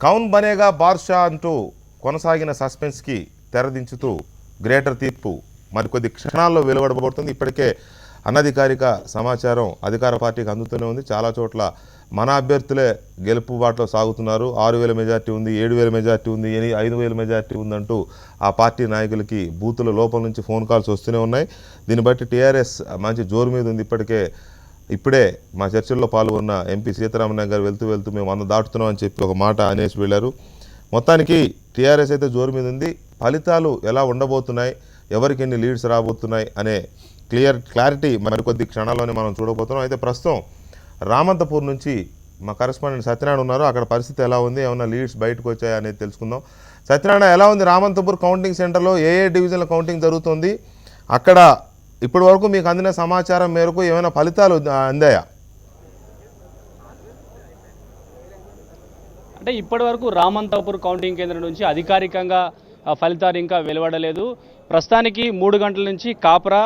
కౌన్ బనేగా బాద్షా అంటూ కొనసాగిన సస్పెన్స్కి తెరదించుతూ గ్రేటర్ తీర్పు మరికొద్ది క్షణాల్లో వెలువడబోతుంది. ఇప్పటికే అనధికారిక సమాచారం అధికార పార్టీకి అందుతూనే ఉంది. చాలా చోట్ల మన అభ్యర్థులే గెలుపు బాటలో సాగుతున్నారు. 6,000 మెజార్టీ ఉంది, 7,000 మెజార్టీ ఉంది, 5,000 మెజార్టీ ఉందంటూ ఆ పార్టీ నాయకులకి బూతుల లోపల నుంచి ఫోన్ కాల్స్ వస్తూనే ఉన్నాయి. దీన్ని బట్టి టీఆర్ఎస్ మంచి జోరు మీద ఉంది. ఇప్పుడే మా చర్చల్లో పాల్గొన్న ఎంపీ సీతారామయ్య గారు వెళ్తూ మేము 100 దాటుతున్నాం అని చెప్పి ఒక మాట అనేసి వెళ్ళారు. మొత్తానికి టీఆర్ఎస్ అయితే జోరు మీద ఉంది. ఫలితాలు ఎలా ఉండబోతున్నాయి, ఎవరికి ఎన్ని లీడ్స్ రాబోతున్నాయి అనే క్లారిటీ మరికొద్ది క్షణాల్లోనే మనం చూడబోతున్నాం. అయితే ప్రస్తుతం రామంతపూర్ నుంచి మా కరెస్పాండెంట్ సత్యనారాయణ ఉన్నారు. అక్కడ పరిస్థితి ఎలా ఉంది, ఏమైనా లీడ్స్ బయటకు వచ్చాయా అనేది తెలుసుకుందాం. సత్యనారాయణ, ఎలా ఉంది రామంతపూర్ కౌంటింగ్ సెంటర్లో ఏ డివిజన్ల కౌంటింగ్ జరుగుతుంది? అక్కడ ఇప్పటి వరకు మీకు అందిన సమాచారం మేరకు ఏమైనా ఫలితాలు అందాయా? అంటే ఇప్పటి వరకు రామంతపూర్ కౌంటింగ్ కేంద్రం నుంచి అధికారికంగా ఫలితాలు ఇంకా వెలువడలేదు. ప్రస్తుతానికి 3 గంటల నుంచి కాప్రా,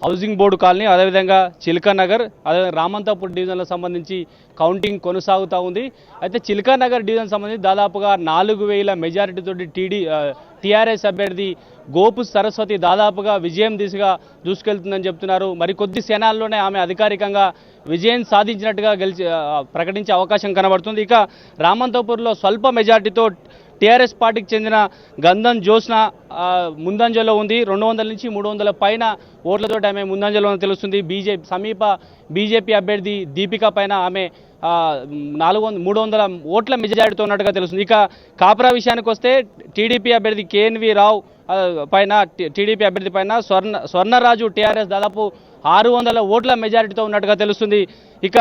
హౌసింగ్ బోర్డు కాలనీ, అదేవిధంగా చిల్కానగర్, అదేవిధంగా రామంతపూర్ డివిజన్లకు సంబంధించి కౌంటింగ్ కొనసాగుతూ ఉంది. అయితే చిల్కానగర్ డివిజన్ సంబంధించి దాదాపుగా 4,000 మెజారిటీతోటి టీఆర్ఎస్ అభ్యర్థి గోపు సరస్వతి దాదాపుగా విజయం దిశగా దూసుకెళ్తుందని చెప్తున్నారు. మరికొద్ది క్షణాల్లోనే ఆమె అధికారికంగా విజయం సాధించినట్టుగా ప్రకటించే అవకాశం కనబడుతుంది. ఇక రామంతపూర్లో స్వల్ప మెజార్టీతో టీఆర్ఎస్ పార్టీకి చెందిన గంధం జ్యోత్స్న ముందంజలో ఉంది. 200 నుంచి 300 పైన ఓట్లతో ఆమె ముందంజలో తెలుస్తుంది. సమీప బీజేపీ అభ్యర్థి దీపిక పైన ఆమె 300 ఓట్ల మెజారిటీతో ఉన్నట్టుగా తెలుస్తుంది. ఇక కాప్రా విషయానికి వస్తే టీడీపీ అభ్యర్థి కేఎన్వి రావు పైన స్వర్ణరాజు టీఆర్ఎస్ దాదాపు 600 ఓట్ల మెజారిటీతో ఉన్నట్టుగా తెలుస్తుంది. ఇక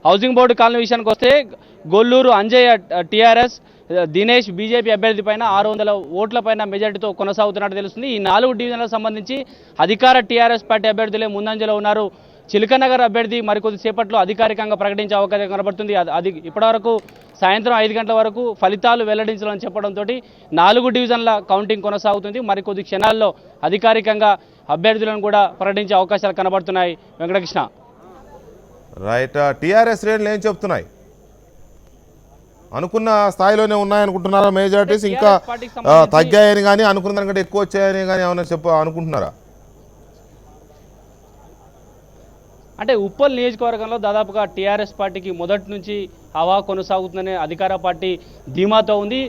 హౌసింగ్ బోర్డు కాలనీ విషయానికి వస్తే గొల్లూరు అంజయ్య టీఆర్ఎస్, దినేష్ బీజేపీ అభ్యర్థి పైన 600 ఓట్ల పైన మెజారిటీతో కొనసాగుతున్నట్టు తెలుస్తుంది. ఈ 4 డివిజన్లకు సంబంధించి అధికార టీఆర్ఎస్ పార్టీ అభ్యర్థులే ముందంజలో ఉన్నారు. చిలకనగర్ అభ్యర్థి మరికొద్దిసేపట్లో అధికారికంగా ప్రకటించే అవకాశం కనబడుతుంది. అది ఇప్పటివరకు సాయంత్రం 5 గంటల వరకు ఫలితాలు వెల్లడించాలని చెప్పడంతో 4 డివిజన్ల కౌంటింగ్ కొనసాగుతుంది. మరికొద్ది క్షణాల్లో అధికారికంగా అభ్యర్థులను కూడా ప్రకటించే అవకాశాలు కనబడుతున్నాయి. వెంకటకృష్ణ, రైట్. టీఆర్ఎస్ శ్రేణులు ఏం చెప్తున్నాయి? అనుకున్న స్థాయిలోనే ఉన్నాయనుకుంటున్నారా? మెజారిటీస్ ఇంకా తగ్గాయని కానీ అనుకున్న దానికంటే ఎక్కువ వచ్చాయని కానీ ఏమైనా అనుకుంటున్నారా? అంటే ఉప్పల్ నియోజకవర్గంలో దాదాపుగా టీఆర్ఎస్ పార్టీకి మొదటి నుంచి హవా కొనసాగుతుందనే అధికార పార్టీ ధీమాతో ఉంది.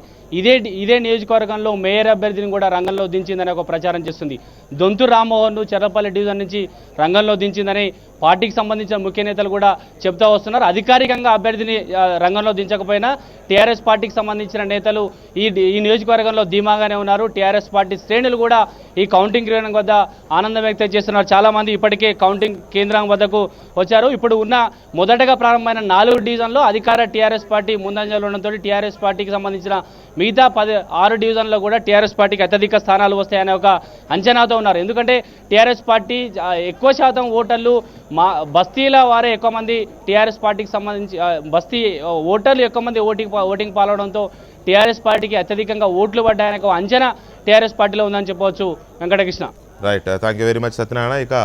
ఇదే నియోజకవర్గంలో మేయర్ అభ్యర్థిని కూడా రంగంలో దించిందని ఒక ప్రచారం చేస్తుంది. దొంతు రామ్మోహన్ను చెర్లపల్లి డివిజన్ నుంచి రంగంలో దించిందని పార్టీకి సంబంధించిన ముఖ్య నేతలు కూడా చెప్తా వస్తున్నారు. అధికారికంగా అభ్యర్థిని రంగంలో దించకపోయినా టీఆర్ఎస్ పార్టీకి సంబంధించిన నేతలు ఈ నియోజకవర్గంలో ధీమాగానే ఉన్నారు. టీఆర్ఎస్ పార్టీ శ్రేణులు కూడా ఈ కౌంటింగ్ కేంద్రం వద్ద ఆనందం వ్యక్తం చేస్తున్నారు. చాలామంది ఇప్పటికే కౌంటింగ్ కేంద్రం వద్దకు వచ్చారు. ఇప్పుడు ఉన్న మొదటగా ప్రారంభమైన 4 డివిజన్లో అధికార టీఆర్ఎస్ పార్టీ ముందంజలో ఉండడంతో టీఆర్ఎస్ పార్టీకి సంబంధించిన మిగతా 6 డివిజన్లో కూడా టీఆర్ఎస్ పార్టీకి అత్యధిక స్థానాలు వస్తాయనే ఒక అంచనాతో ఉన్నారు. ఎందుకంటే టీఆర్ఎస్ పార్టీ ఎక్కువ శాతం ఓటర్లు బస్తీల వారే ఎక్కువ మంది టీఆర్ఎస్ పార్టీకి సంబంధించి బస్తీ ఓటర్లు ఎక్కువ మంది ఓటింగ్ పాల్గొనడంతో టీఆర్ఎస్ పార్టీకి అత్యధికంగా ఓట్లు పడ్డాయనే ఒక అంచనా టీఆర్ఎస్ పార్టీలో ఉందని చెప్పవచ్చు. Venkatakrishna, right. Thank you very much Satyanarayana. ఇక